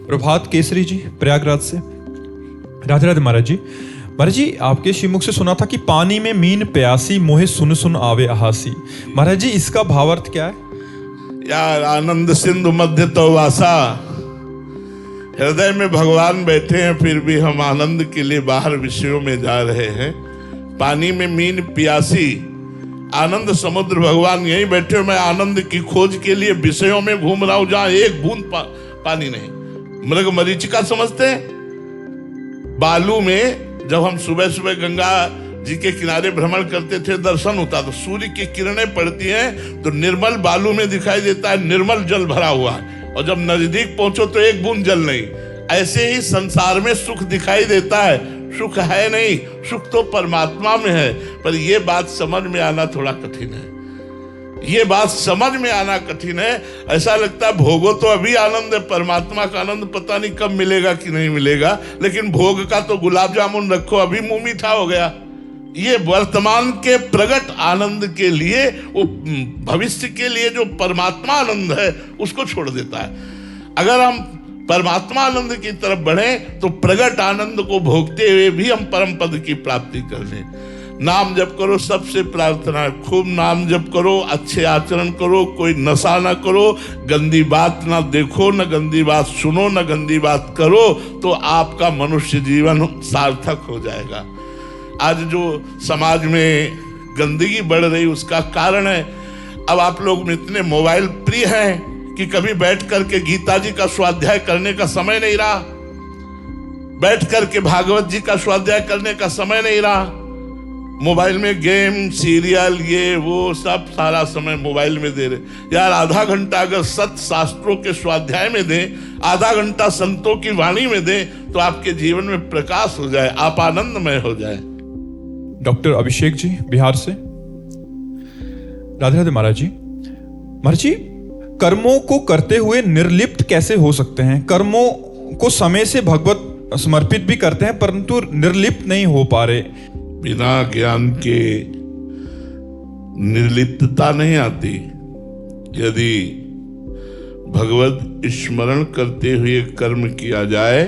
प्रभात केसरी जी प्रयागराज से। राधे राधे महाराज जी। महाराज जी, आपके श्रीमुख से सुना था कि पानी में मीन प्यासी मोहे सुन सुन आवे आहासी। महाराज जी, इसका भावार्थ क्या है? यार, आनंद सिंधु मध्य तो वासा, हृदय में भगवान बैठे हैं, फिर भी हम आनंद के लिए बाहर विषयों में जा रहे हैं। पानी में मीन प्यासी, आनंद समुद्र भगवान यहीं बैठे हो, मैं आनंद की खोज के लिए विषयों में घूम रहा हूं जहां एक बूंद पानी नहीं। मृग मरीचिका समझते हैं? बालू में जब हम सुबह सुबह गंगा जी के किनारे भ्रमण करते थे, दर्शन होता तो सूर्य की किरणें पड़ती हैं तो निर्मल बालू में दिखाई देता है, निर्मल जल भरा हुआ है, और जब नजदीक पहुंचो तो एक बूंद जल नहीं। ऐसे ही संसार में सुख दिखाई देता है, सुख है नहीं, सुख तो परमात्मा में है। पर यह बात समझ में आना थोड़ा कठिन है, ये बात समझ में आना कठिन है। ऐसा लगता है भोगो तो अभी आनंद है, परमात्मा का आनंद पता नहीं कब मिलेगा कि नहीं मिलेगा, लेकिन भोग का तो गुलाब जामुन रखो, अभी मुंह मीठा हो गया। ये वर्तमान के प्रगट आनंद के लिए, वो भविष्य के लिए जो परमात्मा आनंद है उसको छोड़ देता है। अगर हम परमात्मा आनंद की तरफ बढ़े तो प्रगट आनंद को भोगते हुए भी हम परम पद की प्राप्ति कर लें। नाम जप करो, सबसे प्रार्थना है खूब नाम जप करो, अच्छे आचरण करो, कोई नशा ना करो, गंदी बात ना देखो, न गंदी बात सुनो, न गंदी बात करो, तो आपका मनुष्य जीवन सार्थक हो जाएगा। आज जो समाज में गंदगी बढ़ रही उसका कारण है, अब आप लोग में इतने मोबाइल प्रिय हैं कि कभी बैठ करके गीता जी का स्वाध्याय करने का समय नहीं रहा, बैठ करके भागवत जी का स्वाध्याय करने का समय नहीं रहा। मोबाइल में गेम, सीरियल, ये वो सब सारा समय मोबाइल में दे रहे। यार, आधा घंटा अगर सत्य शास्त्रों के स्वाध्याय में दें, आधा घंटा संतों की वाणी में दें, तो आपके जीवन में प्रकाश हो जाए, आप आनंदमय हो जाए। डॉक्टर अभिषेक जी बिहार से। राधे राधे महाराज जी। महाराज जी, कर्मों को करते हुए निर्लिप्त कैसे हो सकते हैं? कर्मों को समय से भगवत समर्पित भी करते हैं परंतु निर्लिप्त नहीं हो पा रहे। बिना ज्ञान के निर्लिप्तता नहीं आती। यदि भगवत स्मरण करते हुए कर्म किया जाए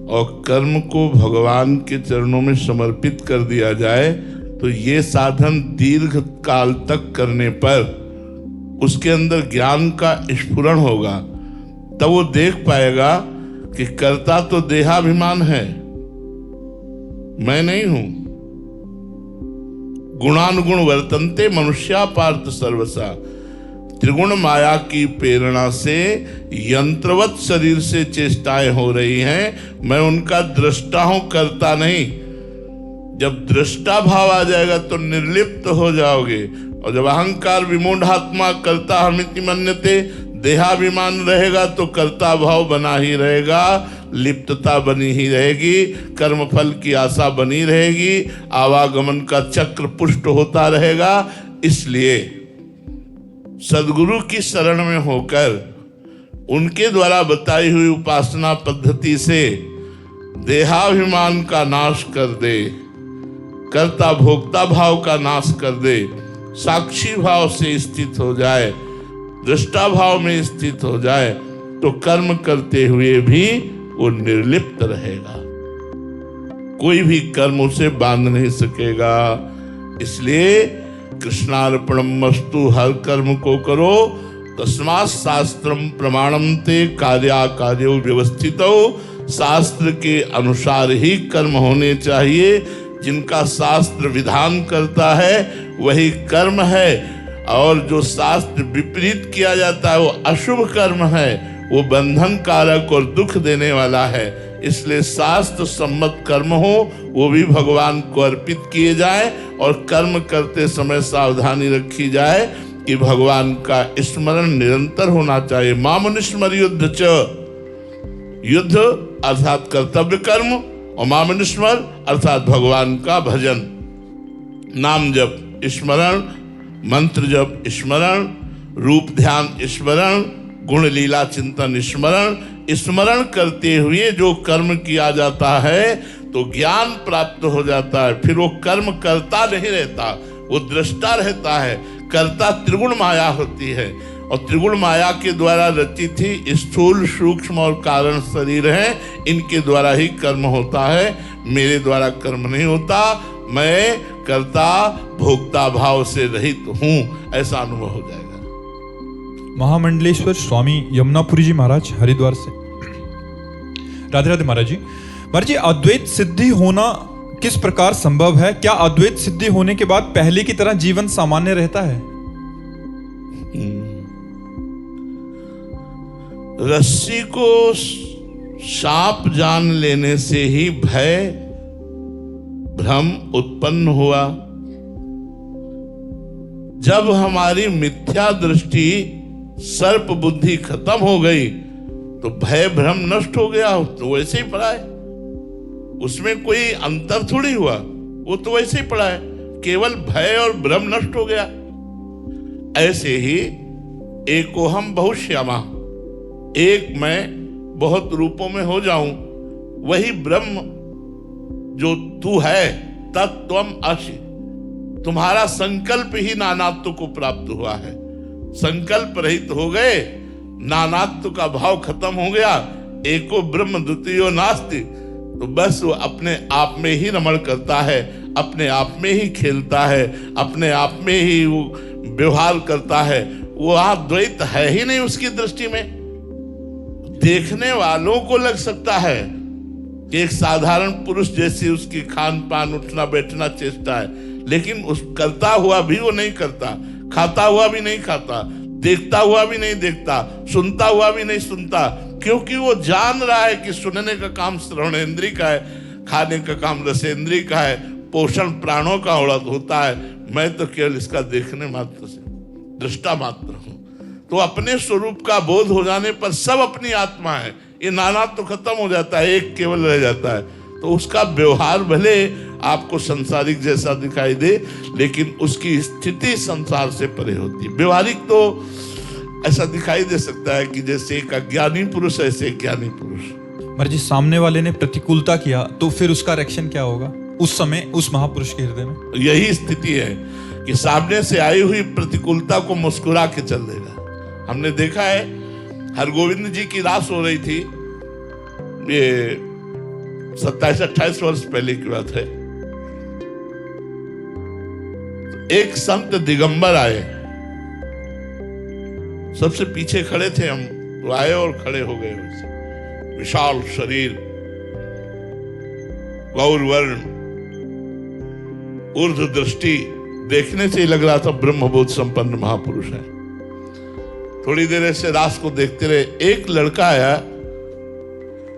और कर्म को भगवान के चरणों में समर्पित कर दिया जाए, तो ये साधन दीर्घ काल तक करने पर उसके अंदर ज्ञान का स्फुरण होगा। तब वो देख पाएगा कि कर्ता तो देहाभिमान है, मैं नहीं हूं। गुणानुगुण वर्तन्ते मनुष्या पार्थ सर्वसा। त्रिगुण माया की प्रेरणा से यंत्रवत शरीर से चेष्टाएं हो रही हैं, मैं उनका दृष्टा हूं, करता नहीं। जब दृष्टा भाव आ जाएगा तो निर्लिप्त हो जाओगे, और जब अहंकार विमूढ़ात्मा कर्ता हमिति मन्यते देहाभिमान रहेगा तो कर्ता भाव बना ही रहेगा, लिप्तता बनी ही रहेगी, कर्मफल की आशा बनी रहेगी, आवागमन का चक्र पुष्ट होता रहेगा। इसलिए सद्गुरु की शरण में होकर उनके द्वारा बताई हुई उपासना पद्धति से देहाभिमान का नाश कर दे, कर्ता भोक्ता भाव का नाश कर दे, साक्षी भाव से स्थित हो जाए, दृष्टा भाव में स्थित हो जाए, तो कर्म करते हुए भी वो निर्लिप्त रहेगा। कोई भी कर्म उसे बांध नहीं सकेगा। इसलिए कृष्णार्पणमस्तु, हर कर्म को करो। तस्मात् शास्त्रम प्रमाणम ते कार्याकार्यो व्यवस्थितो। शास्त्र के अनुसार ही कर्म होने चाहिए। जिनका शास्त्र विधान करता है वही कर्म है, और जो शास्त्र विपरीत किया जाता है वो अशुभ कर्म है, वो बंधन कारक और दुख देने वाला है। इसलिए शास्त्र सम्मत कर्म हो वो भी भगवान को अर्पित किए जाए, और कर्म करते समय सावधानी रखी जाए कि भगवान का स्मरण निरंतर होना चाहिए। मामनुस्मर युद्ध च, युद्ध अर्थात कर्तव्य कर्म, और मामनुस्मर अर्थात भगवान का भजन, नाम जप स्मरण, मंत्र जप स्मरण, रूप ध्यान स्मरण, गुण लीला चिंतन स्मरण। स्मरण करते हुए जो कर्म किया जाता है तो ज्ञान प्राप्त हो जाता है। फिर वो कर्म करता नहीं रहता, वो दृष्टा रहता है। कर्ता त्रिगुण माया होती है, और त्रिगुण माया के द्वारा रचित ही स्थूल, सूक्ष्म और कारण शरीर हैं। इनके द्वारा ही कर्म होता है, मेरे द्वारा कर्म नहीं होता। मैं कर्ता भोक्ता भाव से रहित हूं, ऐसा अनुभव हो जाएगा। महामंडलेश्वर स्वामी यमुनापुरी जी महाराज, हरिद्वार से। राधे राधे महाराज जी। महाराज जी, अद्वैत सिद्धि होना किस प्रकार संभव है? क्या अद्वैत सिद्धि होने के बाद पहले की तरह जीवन सामान्य रहता है? रस्सी को सांप जान लेने से ही भय भ्रम उत्पन्न हुआ। जब हमारी मिथ्या दृष्टि, सर्प बुद्धि खत्म हो गई तो भय भ्रम नष्ट हो गया। तो वैसे ही पड़ा है, उसमें कोई अंतर थोड़ी हुआ, वो तो वैसे ही पड़ा है, केवल भय और भ्रम नष्ट हो गया। ऐसे ही एकोहम बहुश्यामा, एक मैं बहुत रूपों में हो जाऊं, वही ब्रह्म जो तू है, तत्त्वम असि। तुम्हारा संकल्प ही नानात्व को प्राप्त हुआ है। संकल्प रहित हो गए, नानात्व का भाव खत्म हो गया, एको ब्रह्म द्वितीयो नास्ति। तो बस वो अपने आप में ही रमण करता है, अपने आप में ही खेलता है, अपने आप में ही वो व्यवहार करता है। वो द्वैत है ही नहीं उसकी दृष्टि में। देखने वालों को लग सकता है कि एक साधारण पुरुष जैसी उसकी खान पान, उठना बैठना चेष्टा है, लेकिन उस करता हुआ भी वो नहीं करता, खाता हुआ भी नहीं खाता, देखता हुआ भी नहीं देखता, सुनता हुआ भी नहीं सुनता, क्योंकि वो जान रहा है कि सुनने का काम श्रवणेंद्रिय का है, खाने का काम रसेंद्रिय का है, पोषण प्राणों का होता है। मैं तो केवल इसका देखने मात्र से दृष्टा मात्र हूं। तो अपने स्वरूप का बोध हो जाने पर सब अपनी आत्मा है, ये नानात्व तो खत्म हो जाता है, एक केवल रह जाता है। तो उसका व्यवहार भले आपको संसारिक जैसा दिखाई दे, लेकिन उसकी स्थिति संसार से परे होती है। व्यवहारिक तो ऐसा दिखाई दे सकता है कि जैसे एक अज्ञानी पुरुष, ऐसे एक ज्ञानी पुरुष। महाराज जी, सामने वाले ने प्रतिकूलता किया तो फिर उसका रिएक्शन क्या होगा उस समय उस महापुरुष के हृदय में? यही स्थिति है कि सामने से आई हुई प्रतिकूलता को मुस्कुरा के चल देगा। हमने देखा है, हरगोविंद जी की रास हो रही थी, ये 27-28 वर्ष पहले की बात है। एक संत दिगंबर आए, सबसे पीछे खड़े थे हम, तो आए और खड़े हो गए। विशाल शरीर, गौर वर्ण, ऊर्ध्व दृष्टि, देखने से ही लग रहा था ब्रह्मबोध संपन्न महापुरुष है। थोड़ी देर ऐसे रास को देखते रहे। एक लड़का आया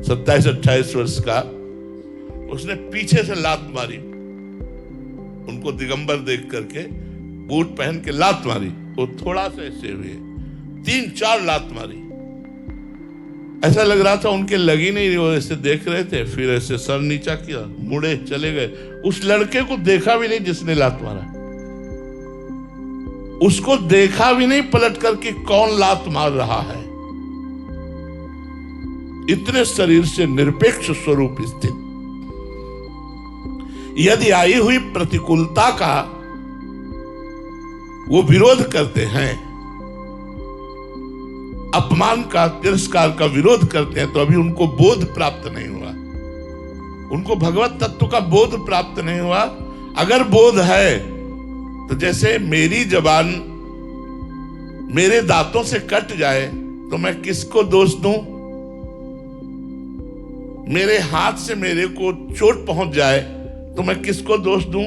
27-28 वर्ष का, उसने पीछे से लात मारी, उनको दिगंबर देख करके बूट पहन के लात मारी। वो थोड़ा सा ऐसे हुए, 3-4 लात मारी। ऐसा लग रहा था उनके लगी नहीं, वो ऐसे देख रहे थे, फिर ऐसे सर नीचा किया, मुड़े चले गए। उस लड़के को देखा भी नहीं जिसने लात मारा, उसको देखा भी नहीं पलट करके कौन लात मार रहा है। इतने शरीर से निरपेक्ष स्वरूप स्थित, यदि आई हुई प्रतिकूलता का वो विरोध करते हैं, अपमान का, तिरस्कार का विरोध करते हैं, तो अभी उनको बोध प्राप्त नहीं हुआ, उनको भगवत तत्व का बोध प्राप्त नहीं हुआ। अगर बोध है तो जैसे मेरी जबान मेरे दांतों से कट जाए तो मैं किसको दोष दूं? मेरे हाथ से मेरे को चोट पहुंच जाए तो मैं किसको दोष दूं?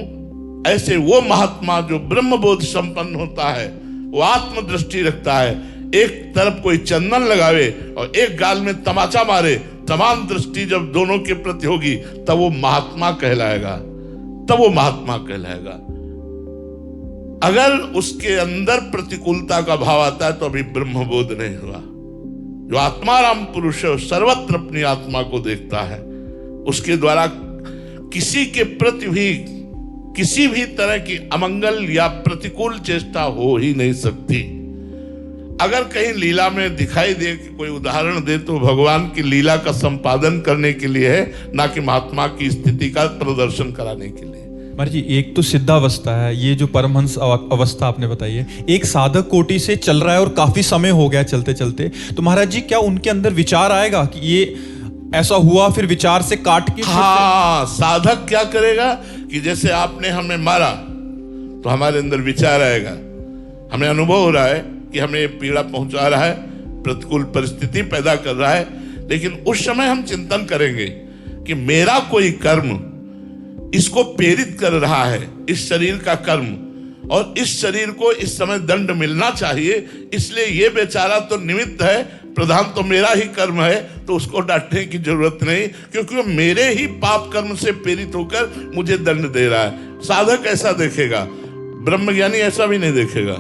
ऐसे वो महात्मा जो ब्रह्मबोध संपन्न होता है, वो आत्मदृष्टि रखता है, एक तरफ कोई चंदन लगावे और एक गाल में तमाचा मारे, समान दृष्टि जब दोनों के प्रति होगी तब वो महात्मा कहलाएगा, तब वो महात्मा कहलाएगा। अगर उसके अंदर प्रतिकूलता का भाव आता है तो अभी ब्रह्मबोध नहीं हुआ। जो आत्माराम पुरुष है, सर्वत्र अपनी आत्मा को देखता है, उसके द्वारा किसी के प्रति भी किसी भी तरह की अमंगल या प्रतिकूल चेष्टा हो ही नहीं सकती। अगर कहीं लीला में दिखाई दे कि कोई उदाहरण दे तो भगवान की लीला का संपादन करने के लिए है, ना कि महात्मा की स्थिति का प्रदर्शन कराने के लिए। महाराज जी, एक तो सिद्धावस्था है, ये जो परमहंस अवस्था आपने बताई है, एक साधक कोटि से चल रहा है और काफी समय हो गया चलते चलते, तो महाराज जी क्या उनके अंदर विचार आएगा कि ये ऐसा हुआ, फिर विचार से काट के हाँ, साधक क्या करेगा कि जैसे आपने हमें मारा तो हमारे अंदर विचार आएगा, हमें अनुभव हो रहा है कि हमें पीड़ा पहुंचा रहा है, प्रतिकूल परिस्थिति पैदा कर रहा है, लेकिन उस समय हम चिंतन करेंगे कि मेरा कोई कर्म इसको प्रेरित कर रहा है, इस शरीर का कर्म, और इस शरीर को इस समय दंड मिलना चाहिए, इसलिए ये बेचारा तो निमित्त है, प्रधान तो मेरा ही कर्म है, तो उसको डांटने की जरूरत नहीं, क्योंकि वो मेरे ही पाप कर्म से प्रेरित होकर मुझे दंड दे रहा है। साधक ऐसा देखेगा, ब्रह्मज्ञानी ऐसा भी नहीं देखेगा।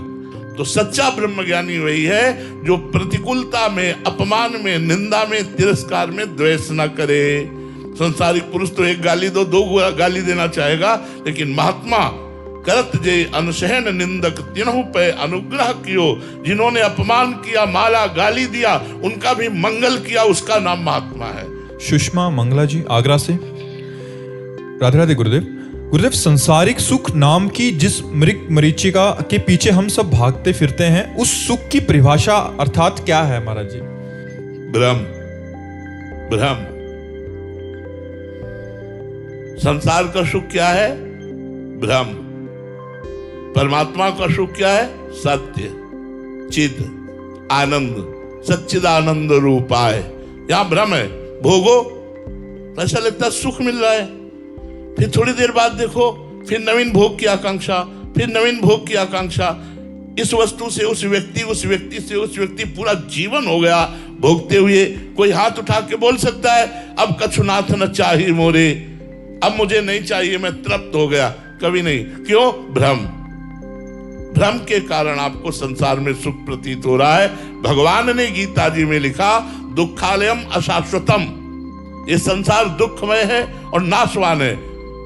तो सच्चा ब्रह्मज्ञानी वही है जो प्रतिकूलता में, अपमान में, निंदा में, तिरस्कार में द्वेष न करे। संसारिक पुरुष तो एक गाली दो, दो गाली देना चाहेगा, लेकिन महात्मा करत जे अनुसहन निंदक तिन्हु पे अनुग्रह कियो, जिन्होंने अपमान किया, माला, गाली दिया, उनका भी मंगल किया, उसका नाम महात्मा है। सुषमा मंगला जी आगरा से। राधे राधे गुरुदेव। गुरुदेव, संसारिक सुख नाम की जिस मरीचिका के पीछे हम सब भागते फिरते हैं, उस सुख की परिभाषा अर्थात क्या है महाराज जी? ब्रह्म। ब्रह्म। संसार का सुख क्या है? ब्रह्म। परमात्मा का सुख क्या है? सत्य, चिद, आनंद, सच्चिदानंद रूपाय। यहां ब्रह्म है, भोगो तो ऐसा लगता है सुख मिल रहा है, फिर थोड़ी देर बाद देखो फिर नवीन भोग की आकांक्षा, फिर नवीन भोग की आकांक्षा, इस वस्तु से उस व्यक्ति, उस व्यक्ति से उस व्यक्ति, पूरा जीवन हो गया भोगते हुए। कोई हाथ उठा के बोल सकता है अब कछुनाथ न चाहिए मोरे, अब मुझे नहीं चाहिए, मैं तृप्त हो गया? कभी नहीं। क्यों? भ्रम। भ्रम के कारण आपको संसार में सुख प्रतीत हो रहा है। भगवान ने गीता जी में लिखा, दुखालयम अशाश्वतम, ये संसार दुखमय है और नाशवान है।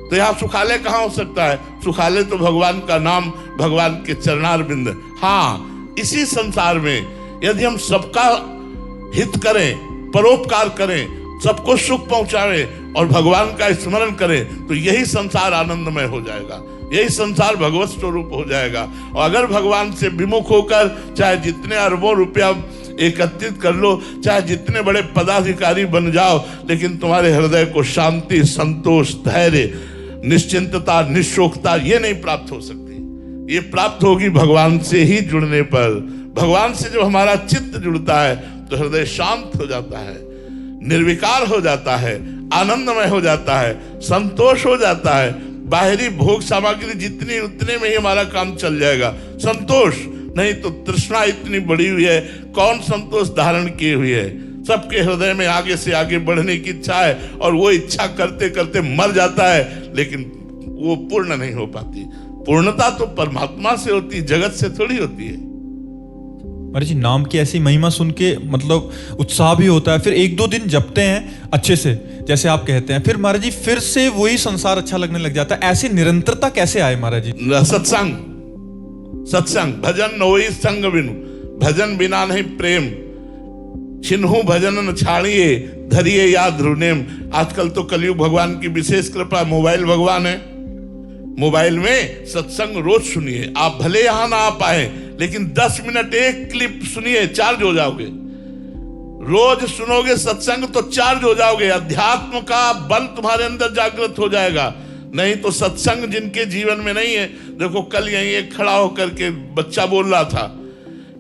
तो यहां सुखालय कहां हो सकता है? सुखालय तो भगवान का नाम, भगवान के चरणारविंद। हाँ, इसी संसार में यदि हम सबका हित करें, परोपकार करें, सबको सुख पहुंचाएं और भगवान का स्मरण करें, तो यही संसार आनंदमय हो जाएगा, यही संसार भगवत स्वरूप हो जाएगा। और अगर भगवान से विमुख होकर चाहे जितने अरबों रुपया एकत्रित कर लो, चाहे जितने बड़े पदाधिकारी बन जाओ, लेकिन तुम्हारे हृदय को शांति, संतोष, धैर्य, निश्चिंतता, निशोकता ये नहीं प्राप्त हो सकती। ये प्राप्त होगी भगवान से ही जुड़ने पर। भगवान से जब हमारा चित्त जुड़ता है तो हृदय शांत हो जाता है, निर्विकार हो जाता है, आनंदमय हो जाता है, संतोष हो जाता है। बाहरी भोग सामग्री जितनी, उतने में ही हमारा काम चल जाएगा। संतोष नहीं तो तृष्णा इतनी बड़ी हुई है, कौन संतोष धारण किए हुई है? सबके हृदय में आगे से आगे बढ़ने की इच्छा है, और वो इच्छा करते करते मर जाता है, लेकिन वो पूर्ण नहीं हो पाती। पूर्णता तो परमात्मा से होती, जगत से थोड़ी होती है। महाराज जी, नाम की ऐसी महिमा सुन के मतलब उत्साह भी होता है, फिर एक दो दिन जपते हैं अच्छे से, जैसे आप कहते हैं, फिर महाराज जी फिर से वही संसार अच्छा लगने लग जाता है। ऐसी निरंतरता कैसे आए महाराज जी? सत्संग, सत्संग, भजन होई संग बिनु, भजन बिना नहीं प्रेम, छिन्हु भजन न छाड़िए, धरिए याद ध्रुनेम। आजकल तो कलयुग भगवान की विशेष कृपा, मोबाइल भगवान है। मोबाइल में सत्संग रोज सुनिए, आप भले यहां ना आ पाए, लेकिन 10 मिनट एक क्लिप सुनिए, चार्ज हो जाओगे। रोज सुनोगे सत्संग तो चार्ज हो जाओगे, अध्यात्म का बल तुम्हारे अंदर जागृत हो जाएगा। नहीं तो सत्संग जिनके जीवन में नहीं है, देखो कल यहीं एक खड़ा होकर के बच्चा बोल रहा था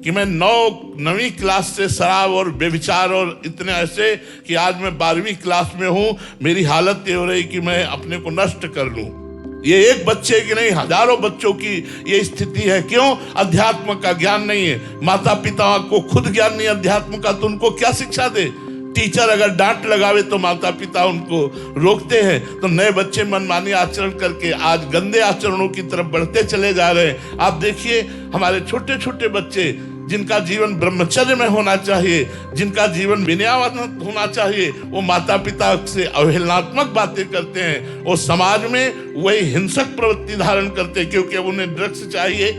कि मैं 9वीं क्लास से शराब और बेविचार और इतने ऐसे कि आज मैं 12वीं क्लास में हूं, मेरी हालत ये हो रही कि मैं अपने को नष्ट कर लूं। ये एक बच्चे की नहीं, हजारों बच्चों की ये स्थिति है। क्यों? अध्यात्म का ज्ञान नहीं है। माता पिता को खुद ज्ञान नहीं अध्यात्म का, तो उनको क्या शिक्षा दे? टीचर अगर डांट लगावे तो माता पिता उनको रोकते हैं, तो नए बच्चे मनमानी आचरण करके आज गंदे आचरणों की तरफ बढ़ते चले जा रहे हैं। आप देखिए हमारे छोटे छोटे बच्चे, जिनका जीवन ब्रह्मचर्य में होना चाहिए, जिनका जीवन विनयात्मक होना चाहिए, वो माता पिता से अवहेलनात्मक बातें करते हैं, वो समाज में वही हिंसक प्रवृत्ति धारण करते हैं। क्योंकि अब उन्हें ड्रग्स चाहिए,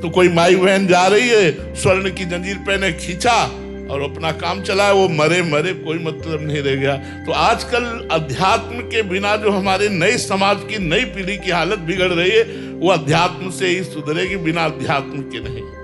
तो कोई माई बहन जा रही है, स्वर्ण की जंजीर पहने खींचा, और अपना काम चलाए, वो मरे मरे, कोई मतलब नहीं रह गया। तो आजकल अध्यात्म के बिना जो हमारे नए समाज की नई पीढ़ी की हालत बिगड़ रही है, वो अध्यात्म से ही सुधरेगी, बिना अध्यात्म के नहीं।